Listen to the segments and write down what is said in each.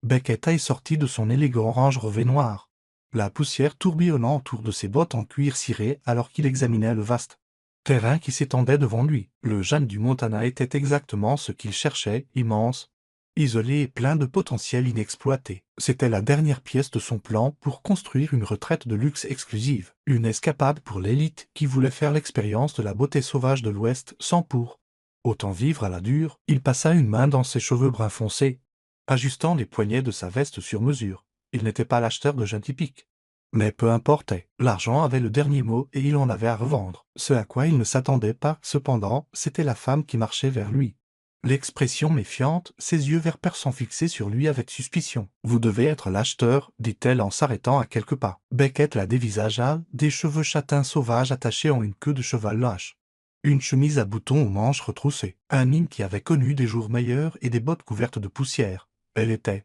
Beckett est sorti de son élégant range revêt noir, la poussière tourbillonnant autour de ses bottes en cuir ciré alors qu'il examinait le vaste terrain qui s'étendait devant lui. Le jeune du Montana était exactement ce qu'il cherchait, immense, isolé et plein de potentiel inexploité. C'était la dernière pièce de son plan pour construire une retraite de luxe exclusive, une escapade pour l'élite qui voulait faire l'expérience de la beauté sauvage de l'Ouest sans pour autant vivre à la dure. Il passa une main dans ses cheveux bruns foncés, ajustant les poignets de sa veste sur mesure. Il n'était pas l'acheteur de jeunes typiques. Mais peu importait, l'argent avait le dernier mot et il en avait à revendre. Ce à quoi il ne s'attendait pas, cependant, c'était la femme qui marchait vers lui. L'expression méfiante, ses yeux vert perçants fixés sur lui avec suspicion. « Vous devez être l'acheteur, dit-elle en s'arrêtant à quelques pas. Beckett la dévisagea, des cheveux châtains sauvages attachés en une queue de cheval lâche. Une chemise à boutons aux manches retroussées. Un mime qui avait connu des jours meilleurs et des bottes couvertes de poussière. Elle était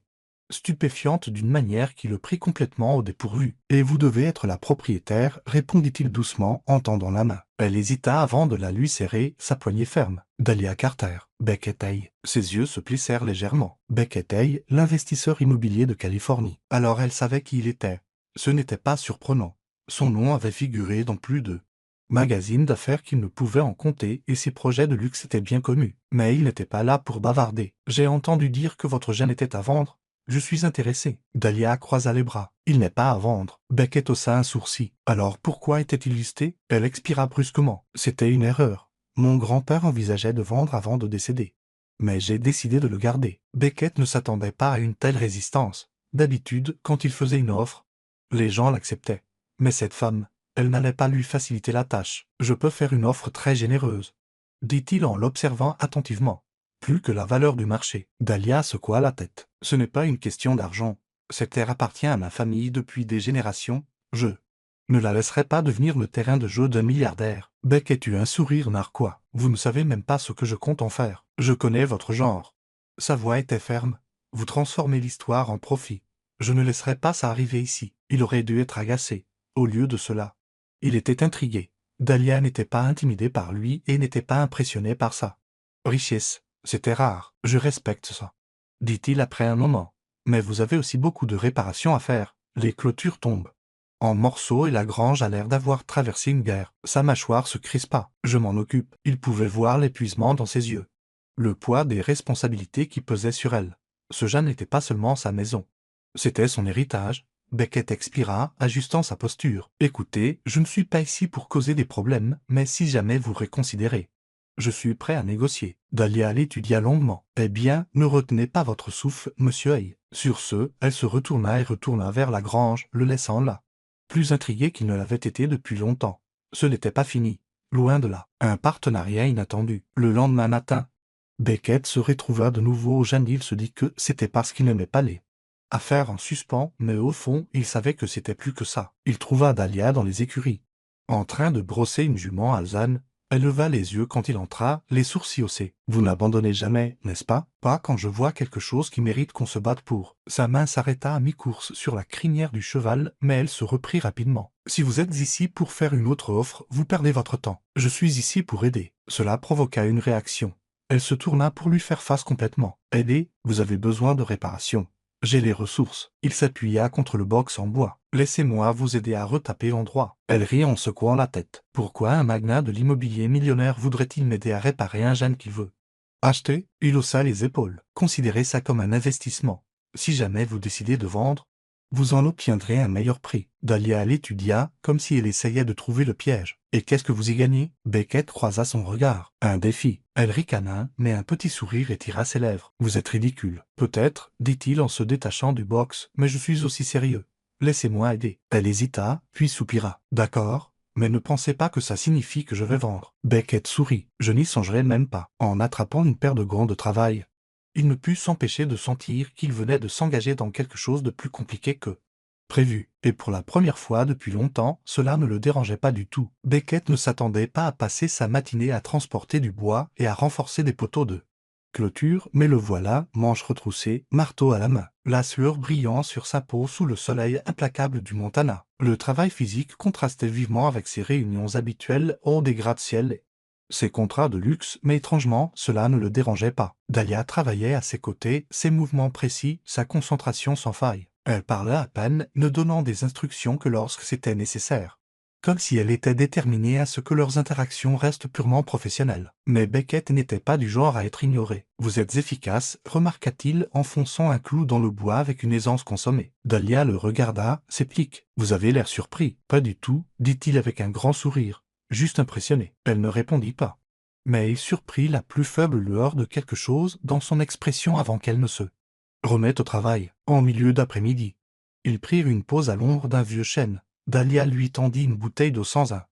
stupéfiante d'une manière qui le prit complètement au dépourvu. « Et vous devez être la propriétaire, répondit-il doucement en tendant la main. Elle hésita avant de la lui serrer, sa poignée ferme. Dahlia Carter. Beckett Hay. Ses yeux se plissèrent légèrement. Beckett Hay, l'investisseur immobilier de Californie. Alors elle savait qui il était. Ce n'était pas surprenant. Son nom avait figuré dans plus de magazines d'affaires qu'il ne pouvait en compter et ses projets de luxe étaient bien connus. Mais il n'était pas là pour bavarder. J'ai entendu dire que votre gène était à vendre. Je suis intéressé. Dahlia croisa les bras. Il n'est pas à vendre. Beckett haussa un sourcil. Alors pourquoi était-il listé? Elle expira brusquement. C'était une erreur. Mon grand-père envisageait de vendre avant de décéder. Mais j'ai décidé de le garder. Beckett ne s'attendait pas à une telle résistance. D'habitude, quand il faisait une offre, les gens l'acceptaient. Mais cette femme, elle n'allait pas lui faciliter la tâche. Je peux faire une offre très généreuse, dit-il en l'observant attentivement. Plus que la valeur du marché. Dahlia secoua la tête. Ce n'est pas une question d'argent. Cette terre appartient à ma famille depuis des générations. Je ne la laisserai pas devenir le terrain de jeu d'un milliardaire. Beckett eut un sourire narquois. Vous ne savez même pas ce que je compte en faire. Je connais votre genre. Sa voix était ferme. Vous transformez l'histoire en profit. Je ne laisserai pas ça arriver ici. Il aurait dû être agacé. Au lieu de cela, il était intrigué. Dahlia n'était pas intimidée par lui et n'était pas impressionnée par sa richesse. C'était rare. Je respecte ça, dit-il après un moment. Mais vous avez aussi beaucoup de réparations à faire. Les clôtures tombent en morceaux et la grange a l'air d'avoir traversé une guerre. Sa mâchoire se crispa. Je m'en occupe. Il pouvait voir l'épuisement dans ses yeux. Le poids des responsabilités qui pesaient sur elle. Ce Jeanne n'était pas seulement sa maison. C'était son héritage. Beckett expira, ajustant sa posture. Écoutez, je ne suis pas ici pour causer des problèmes, mais si jamais vous reconsidérez, je suis prêt à négocier. Dahlia l'étudia longuement. Eh bien, ne retenez pas votre souffle, monsieur Hay. Sur ce, elle se retourna et retourna vers la grange, le laissant là, plus intrigué qu'il ne l'avait été depuis longtemps. Ce n'était pas fini. Loin de là. Un partenariat inattendu. Le lendemain matin, Beckett se retrouva de nouveau au Jeanne. Il se dit que c'était parce qu'il n'aimait pas les affaires en suspens, mais au fond, il savait que c'était plus que ça. Il trouva Dahlia dans les écuries, en train de brosser une jument alezane. Elle leva les yeux quand il entra, les sourcils haussés. « Vous n'abandonnez jamais, n'est-ce pas? Pas quand je vois quelque chose qui mérite qu'on se batte pour. » Sa main s'arrêta à mi-course sur la crinière du cheval, mais elle se reprit rapidement. « Si vous êtes ici pour faire une autre offre, vous perdez votre temps. Je suis ici pour aider. » Cela provoqua une réaction. Elle se tourna pour lui faire face complètement. « Aider? Vous avez besoin de réparation. J'ai les ressources. » Il s'appuya contre le box en bois. « Laissez-moi vous aider à retaper l'endroit. » Elle rit en secouant la tête. Pourquoi un magnat de l'immobilier millionnaire voudrait-il m'aider à réparer un gène qu'il veut acheter? Il haussa les épaules. Considérez ça comme un investissement. Si jamais vous décidez de vendre, vous en obtiendrez un meilleur prix. Dahlia l'étudia, comme si elle essayait de trouver le piège. Et qu'est-ce que vous y gagnez? Beckett croisa son regard. Un défi. Elle ricana, mais un petit sourire étira ses lèvres. Vous êtes ridicule. Peut-être, dit-il en se détachant du box, mais je suis aussi sérieux. Laissez-moi aider. Elle hésita, puis soupira. D'accord, mais ne pensez pas que ça signifie que je vais vendre. Beckett sourit. Je n'y songerai même pas. En attrapant une paire de gants de travail, il ne put s'empêcher de sentir qu'il venait de s'engager dans quelque chose de plus compliqué que prévu. Et pour la première fois depuis longtemps, cela ne le dérangeait pas du tout. Beckett ne s'attendait pas à passer sa matinée à transporter du bois et à renforcer des poteaux de clôture, mais le voilà, manches retroussées, marteau à la main, la sueur brillant sur sa peau sous le soleil implacable du Montana. Le travail physique contrastait vivement avec ses réunions habituelles hors des gratte-ciel Ses contrats de luxe, mais étrangement, cela ne le dérangeait pas. Dahlia travaillait à ses côtés, ses mouvements précis, sa concentration sans faille. Elle parlait à peine, ne donnant des instructions que lorsque c'était nécessaire. Comme si elle était déterminée à ce que leurs interactions restent purement professionnelles. Mais Beckett n'était pas du genre à être ignoré. « Vous êtes efficace », remarqua-t-il en fonçant un clou dans le bois avec une aisance consommée. Dahlia le regarda, s'éplique. « Vous avez l'air surpris. »« Pas du tout », dit-il avec un grand sourire. Juste impressionné. Elle ne répondit pas. Mais il surprit la plus faible lueur de quelque chose dans son expression avant qu'elle ne se remette au travail, en milieu d'après-midi. Ils prirent une pause à l'ombre d'un vieux chêne. Dahlia lui tendit une bouteille d'eau sans un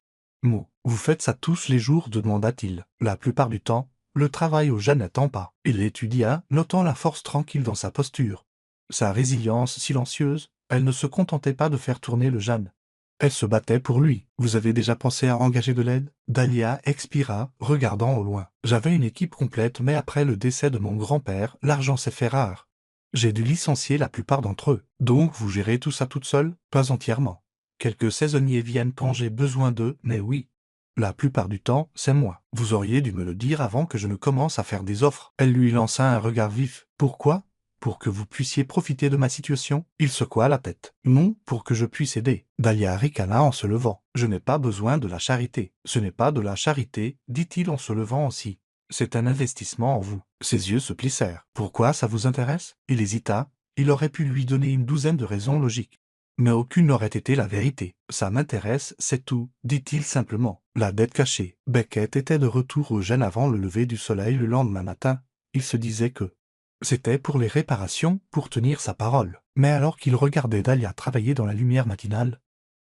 mot. « Vous faites ça tous les jours ?» demanda-t-il. « La plupart du temps, le travail au jeûne n'attend pas. » Il l'étudia, notant la force tranquille dans sa posture. Sa résilience silencieuse, elle ne se contentait pas de faire tourner le jeûne. Elle se battait pour lui. « Vous avez déjà pensé à engager de l'aide ?» Dahlia expira, regardant au loin. « J'avais une équipe complète, mais après le décès de mon grand-père, l'argent s'est fait rare. J'ai dû licencier la plupart d'entre eux. Donc vous gérez tout ça toute seule ? » Pas entièrement. Quelques saisonniers viennent quand j'ai besoin d'eux, mais oui. La plupart du temps, c'est moi. Vous auriez dû me le dire avant que je ne commence à faire des offres. Elle lui lança un regard vif. Pourquoi ? Pour que vous puissiez profiter de ma situation ? Il secoua la tête. Non, pour que je puisse aider. Dahlia ricana en se levant. Je n'ai pas besoin de la charité. Ce n'est pas de la charité, dit-il en se levant aussi. C'est un investissement en vous. Ses yeux se plissèrent. Pourquoi ça vous intéresse ? Il hésita. Il aurait pu lui donner une douzaine de raisons logiques. Mais aucune n'aurait été la vérité. Ça m'intéresse, c'est tout, dit-il simplement. La dette cachée. Beckett était de retour au Gênes avant le lever du soleil le lendemain matin. Il se disait que c'était pour les réparations, pour tenir sa parole. Mais alors qu'il regardait Dahlia travailler dans la lumière matinale,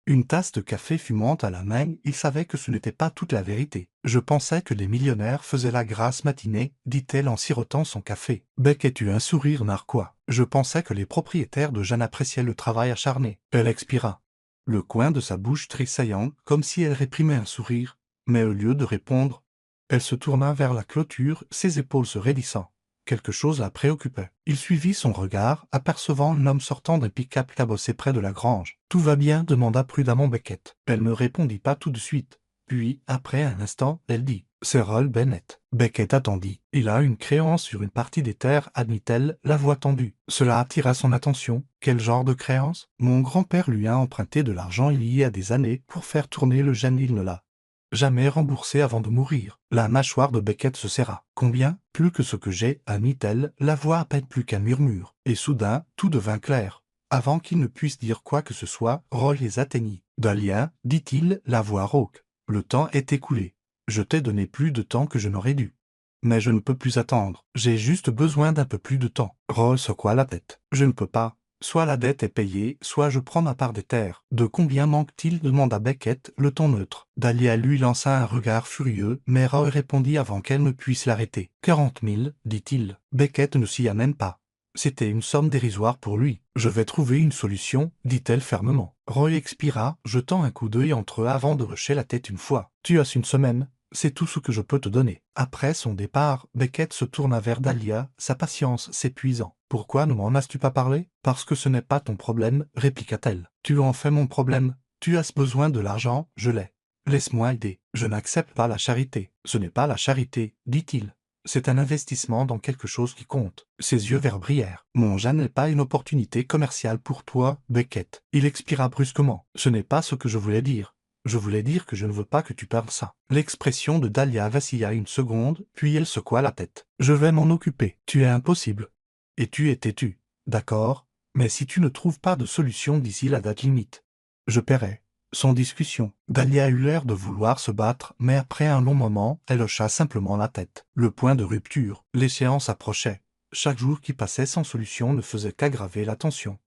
une tasse de café fumante à la main, il savait que ce n'était pas toute la vérité. Je pensais que les millionnaires faisaient la grasse matinée, dit-elle en sirotant son café. Beckett eut un sourire narquois. Je pensais que les propriétaires de Jeanne appréciaient le travail acharné. Elle expira. Le coin de sa bouche tressaillant, comme si elle réprimait un sourire, mais au lieu de répondre, elle se tourna vers la clôture, ses épaules se raidissant. Quelque chose la préoccupait. Il suivit son regard, apercevant un homme sortant d'un pick-up cabossé près de la grange. « Tout va bien ?» demanda prudemment Beckett. Elle ne répondit pas tout de suite. Puis, après un instant, elle dit « C'est Roll Bennett. » Beckett attendit. « Il a une créance sur une partie des terres, admit-elle, la voix tendue. » Cela attira son attention. « Quel genre de créance ?»« Mon grand-père lui a emprunté de l'argent il y a des années pour faire tourner le Gênes, il ne l'a jamais remboursé avant de mourir. » La mâchoire de Beckett se serra. « Combien ? » « Plus que ce que j'ai, admit-elle, la voix à peine plus qu'un murmure. » Et soudain, tout devint clair. Avant qu'il ne puisse dire quoi que ce soit, Roy les atteignit. « Dahlia, dit-il, la voix rauque. Le temps est écoulé. Je t'ai donné plus de temps que je n'aurais dû. Mais je ne peux plus attendre. J'ai juste besoin d'un peu plus de temps. » Roy secoua la tête. « Je ne peux pas. Soit la dette est payée, soit je prends ma part des terres. » « De combien manque-t-il ?» demanda Beckett, le ton neutre. Dahlia lui lança un regard furieux, mais Roy répondit avant qu'elle ne puisse l'arrêter. « 40 000, dit-il. » Beckett ne s'y amène pas. C'était une somme dérisoire pour lui. « Je vais trouver une solution, » dit-elle fermement. Roy expira, jetant un coup d'œil entre eux avant de hocher la tête une fois. « Tu as une semaine. C'est tout ce que je peux te donner. » Après son départ, Beckett se tourna vers Dahlia, sa patience s'épuisant. « Pourquoi ne m'en as-tu pas parlé ? » « Parce que ce n'est pas ton problème, répliqua-t-elle. « Tu en fais mon problème. Tu as besoin de l'argent, je l'ai. Laisse-moi aider. Je n'accepte pas la charité. » « Ce n'est pas la charité, dit-il. C'est un investissement dans quelque chose qui compte. » Ses yeux verts brillèrent. « Mon Jeanne n'est pas une opportunité commerciale pour toi, Beckett. » Il expira brusquement. « Ce n'est pas ce que je voulais dire. Je voulais dire que je ne veux pas que tu perdes ça. » L'expression de Dahlia vacilla une seconde, puis elle secoua la tête. « Je vais m'en occuper. Tu es impossible. Et tu es têtu. D'accord, mais si tu ne trouves pas de solution d'ici la date limite, je paierai. » Sans discussion. Dahlia eut l'air de vouloir se battre, mais après un long moment, elle hocha simplement la tête. Le point de rupture. L'échéance approchait. Chaque jour qui passait sans solution ne faisait qu'aggraver la tension.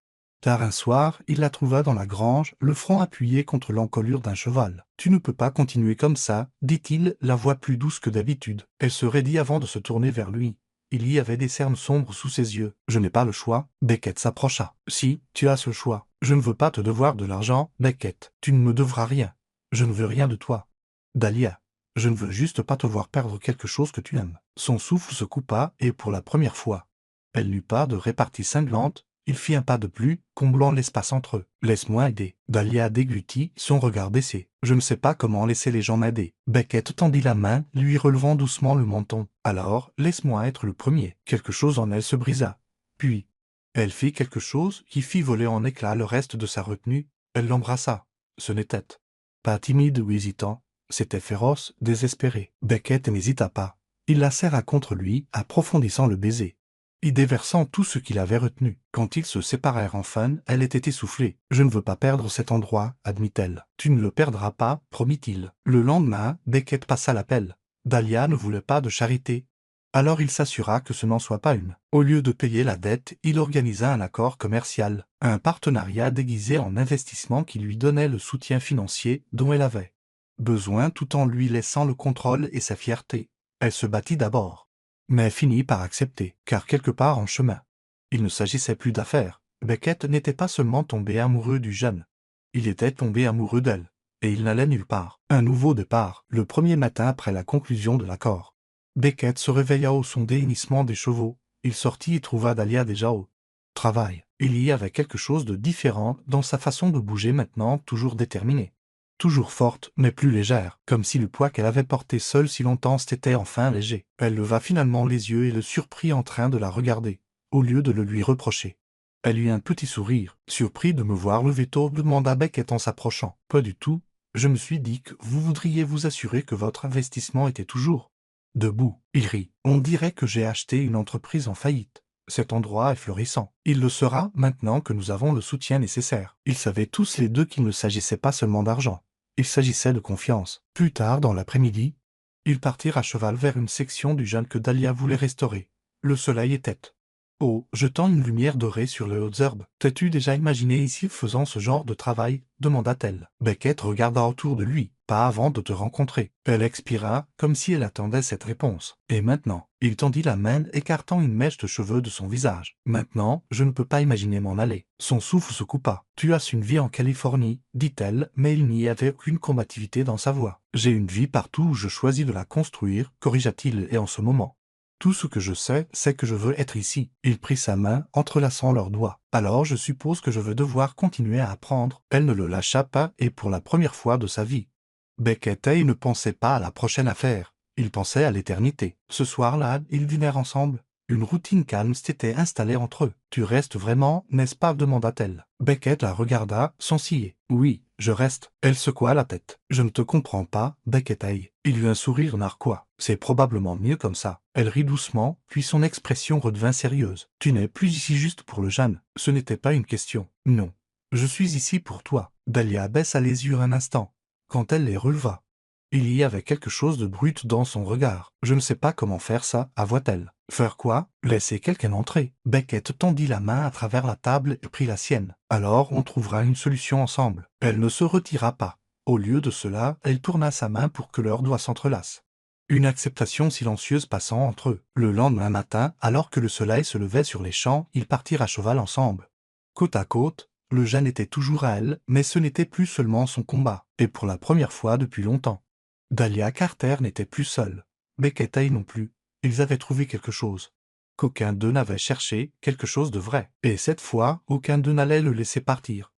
Tard un soir, il la trouva dans la grange, le front appuyé contre l'encolure d'un cheval. « Tu ne peux pas continuer comme ça, » dit-il, la voix plus douce que d'habitude. Elle se raidit avant de se tourner vers lui. Il y avait des cernes sombres sous ses yeux. « Je n'ai pas le choix. » Beckett s'approcha. « Si, tu as ce choix. Je ne veux pas te devoir de l'argent, Beckett. Tu ne me devras rien. Je ne veux rien de toi. Dahlia, je ne veux juste pas te voir perdre quelque chose que tu aimes. » Son souffle se coupa et pour la première fois, elle n'eut pas de répartie cinglante, Il fit un pas de plus, comblant l'espace entre eux. « Laisse-moi aider. » Dahlia déglutit, son regard baissé. « Je ne sais pas comment laisser les gens m'aider. » Beckett tendit la main, lui relevant doucement le menton. « Alors, laisse-moi être le premier. » Quelque chose en elle se brisa. Puis, elle fit quelque chose qui fit voler en éclats le reste de sa retenue. Elle l'embrassa. Ce n'était pas timide ou hésitant. C'était féroce, désespéré. Beckett n'hésita pas. Il la serra contre lui, approfondissant le baiser, y déversant tout ce qu'il avait retenu. Quand ils se séparèrent enfin, elle était essoufflée. « Je ne veux pas perdre cet endroit, » admit-elle. « Tu ne le perdras pas, promit-il. » Le lendemain, Beckett passa l'appel. Dahlia ne voulait pas de charité. Alors il s'assura que ce n'en soit pas une. Au lieu de payer la dette, il organisa un accord commercial, un partenariat déguisé en investissement qui lui donnait le soutien financier dont elle avait besoin tout en lui laissant le contrôle et sa fierté. Elle se battit d'abord, mais finit par accepter, car quelque part en chemin, il ne s'agissait plus d'affaires. Beckett n'était pas seulement tombé amoureux du jeune, il était tombé amoureux d'elle, et il n'allait nulle part. Un nouveau départ, le premier matin après la conclusion de l'accord. Beckett se réveilla au son des hennissements des chevaux. Il sortit et trouva Dahlia déjà au travail. Il y avait quelque chose de différent dans sa façon de bouger maintenant, toujours déterminée. Toujours forte, mais plus légère, comme si le poids qu'elle avait porté seule si longtemps s'était enfin léger. Elle leva finalement les yeux et le surprit en train de la regarder, au lieu de le lui reprocher. Elle eut un petit sourire. « Surpris de me voir lever tôt ?» demanda Beckett en s'approchant. « Pas du tout. Je me suis dit que vous voudriez vous assurer que votre investissement était toujours debout. » Il rit. « On dirait que j'ai acheté une entreprise en faillite. Cet endroit est florissant. Il le sera maintenant que nous avons le soutien nécessaire. » Ils savaient tous les deux qu'il ne s'agissait pas seulement d'argent. Il s'agissait de confiance. Plus tard dans l'après-midi, ils partirent à cheval vers une section du jeune que Dahlia voulait restaurer. Le soleil était haut, jetant une lumière dorée sur les hautes herbes. « T'as-tu déjà imaginé ici faisant ce genre de travail ?» demanda-t-elle. Beckett regarda autour de lui. « Pas avant de te rencontrer. » Elle expira, comme si elle attendait cette réponse. « Et maintenant ?» Il tendit la main, écartant une mèche de cheveux de son visage. « Maintenant, je ne peux pas imaginer m'en aller. » Son souffle se coupa. « Tu as une vie en Californie, » dit-elle, mais il n'y avait aucune combativité dans sa voix. « J'ai une vie partout où je choisis de la construire, » corrigea-t-il, et en ce moment. Tout ce que je sais, c'est que je veux être ici. Il prit sa main, entrelaçant leurs doigts. Alors je suppose que je vais devoir continuer à apprendre. Elle ne le lâcha pas et pour la première fois de sa vie. Beckett ne pensait pas à la prochaine affaire. Il pensait à l'éternité. Ce soir-là, ils dînèrent ensemble. Une routine calme s'était installée entre eux. « Tu restes vraiment, n'est-ce pas ?» demanda-t-elle. Beckett la regarda, sans ciller. « Oui, je reste. » Elle secoua la tête. « Je ne te comprends pas, Beckett. » Il eut un sourire narquois. « C'est probablement mieux comme ça. » Elle rit doucement, puis son expression redevint sérieuse. « Tu n'es plus ici juste pour le jeune. Ce n'était pas une question. Non. Je suis ici pour toi. » Dahlia baissa les yeux un instant. Quand elle les releva, il y avait quelque chose de brut dans son regard. « Je ne sais pas comment faire ça, » avoua-t-elle. « Faire quoi ?» Laisser quelqu'un entrer. Beckett tendit la main à travers la table et prit la sienne. « Alors on trouvera une solution ensemble. » Elle ne se retira pas. Au lieu de cela, elle tourna sa main pour que leurs doigts s'entrelacent. Une acceptation silencieuse passant entre eux. Le lendemain matin, alors que le soleil se levait sur les champs, ils partirent à cheval ensemble. Côte à côte, le jeune était toujours à elle, mais ce n'était plus seulement son combat, et pour la première fois depuis longtemps. Dahlia Carter n'était plus seule. Beckett non plus. Ils avaient trouvé quelque chose qu'aucun d'eux n'avait cherché, quelque chose de vrai. Et cette fois, aucun d'eux n'allait le laisser partir.